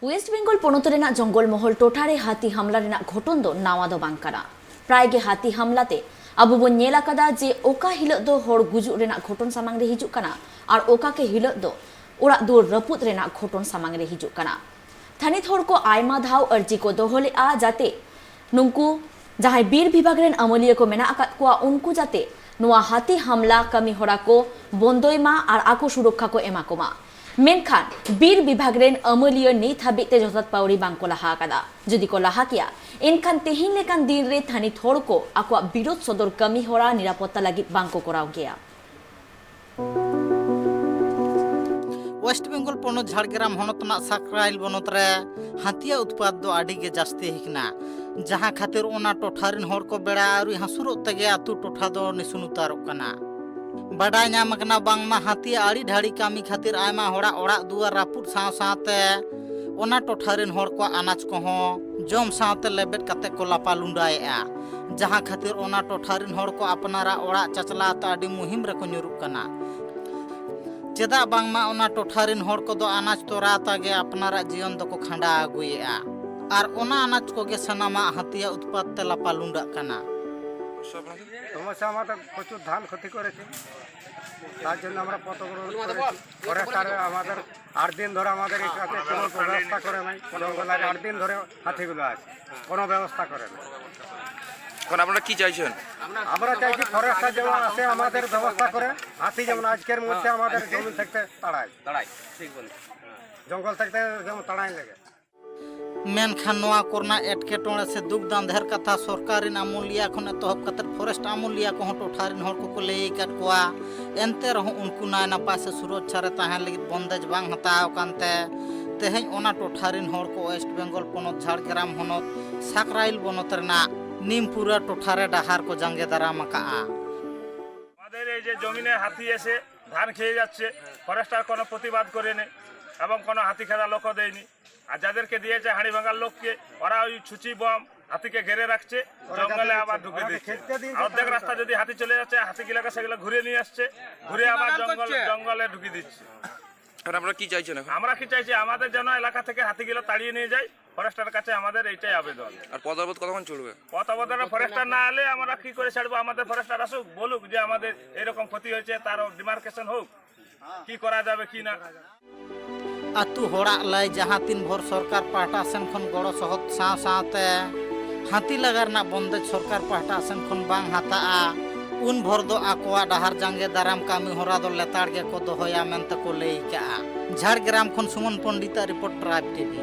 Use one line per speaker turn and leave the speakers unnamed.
West Bengal পনत Raina जंगल महल टोठारे हाथी हमला रेना घटन दो नावा दो बांग काना प्राय गे हाथी हमलाते अबो बन नेला कदा जे ओका हिलक दो हर गुजुक रेना घटन सामांग रे हिजुक काना आर ओका के हिलक दो ओरा दो रपुत रेना घटन सामांग रे हिजुक काना थानित हर को आयमा धाव अर्जी को दोहले आ जाते नुंकु जहां बीर विभाग रेन अमलिया को मेना आकात कोआ उनको जाते नुआ हाथी हमला कमी हरा को बंदोयमा आर आको सुरक्षा को एमा कोमा मेनखान बीर विभाग रेन अमलिया नित हाबिते जथात पावरी बांको लाहा कादा जुदी को लाहा किया एनखान तेहिन लेकान दिन रे थानित हर को आको विरोध सदर कमी हरा निरापत्ता लगी बांको कराव गया।
वेस्ट बेंगल पनत झाड़ग्राम हनतना साकराइल बनत रे हाथिया उत्पाद दो आडी गे जास्ती हिकना जहां खातिर ओना टोठारिन हर को बेड़ा आरु हसुरो तगे आतु टोठा दो निसुन उतारो कना बाडाय नाम कना बांगमा हाथिया आड़ी ढाड़ी कामी खातिर आयमा होड़ा ओड़ा दुआर रापुट साव सावते ओना टोठारिन हर को अनाज को हो जम सावते लेबेट कते को लापा लुंडायआ जहां खातिर ओना टोठारिन हर को अपनारा ओड़ा चचला त आडी मुहिम रे को ᱧᱩᱨᱩᱜ कना चेदा बांगमा ओना टोठारिन हर को दो अनाज तोरा तागे अपनारा जीवन दो को खंडा आगुएआ आर ओना अनाज को गे सनामा हाथिया उत्पाद ते लापा लुंडा कना
সমস্যা আমাদের প্রচুর ধান ক্ষতি করেছে তার জন্য আমরা ফরেস্টারে আমাদের 8 দিন ধরে আমাদের এখানে কোনো ব্যবস্থা করে নাই জঙ্গলের 8 দিন ধরে হাতিগুলো আছে কোনো ব্যবস্থা করে না
এখন আপনারা কি চাইছেন
আমরা চাইছি ফরেস্টার যেমন আছে আমাদের ব্যবস্থা করে হাতি যেমন আজকের মধ্যে আমাদের জমি থেকে তাড়ায় ঠিক বলেন জঙ্গল থেকে যেমন তাড়াই লাগে
मेनखान नोआ कोरना एटकेटोड़े से दुख दांधेर कथा सरकारिन अमूलिया खन एतहब कते फॉरेस्ट अमूलिया को टोठारिन हर को लई काट कोआ एनते रह उनको नाय नपाय से सुरक्षा रे ताहें लगी बंदेज बांग हताव कानते तेहें ओना टोठारिन हर को वेस्ट बेंगल पनत झाड़ग्राम हनत साकराइल बनत रेना निमपुरा टोठारे डाहार को जांगे दाराम काआ
আমাদের এই যে জমিনে হাতি এসে ধান খেয়ে যাচ্ছে ফরেস্টার কোনো প্রতিবাদ করেনি এবং কোনো হাতি খেলা লোকও দেয়নি আর যাদেরকে দিয়েছে হাড়ি ভাঙার লোককে ওরা ওই ছুচি বম হাতিকে ঘেরে রাখছে জঙ্গলে আবার ঢুকে দিচ্ছে অর্ধেক রাস্তা যদি হাতি চলে যাচ্ছে হাতিগুলোকে সেগুলো ঘুরে নিয়ে আসছে ঘুরে আবার জঙ্গলে ঢুকিয়ে দিচ্ছে
এখন আপনারা কি চাইছেন এখন
আমরা কি চাইছি আমাদের যেন এলাকা থেকে হাতিগুলো তাড়িয়ে নিয়ে যায় ফরেস্টারের কাছে আমাদের এইটাই আবেদন
আর পথ অবরোধ কতক্ষণ চলবে
পথ অবরোধে ফরেস্টার না এলে আমরা কি করে ছাড়বো আমাদের ফরেস্টার আসুক বলুক যে আমাদের এরকম ক্ষতি হয়েছে তার ডিমার্কেশন হোক কি করা যাবে কি না
आतु होड़ा लाई जहाँ तीन भर सरकार पाहटा सेन खन गड़ो सहत साव सावते हाथी लगार ना बंदेज सरकार पाहटा सेन खन बांग हाताआ उन भर दो आकोआ डाहार जांगे दाराम कामी होरा दो लेताड़ गे को दोहया मेनते को लई काआ झाड़ग्राम खन सुमन पंडिता रिपोर्ट ट्राइब टीवी।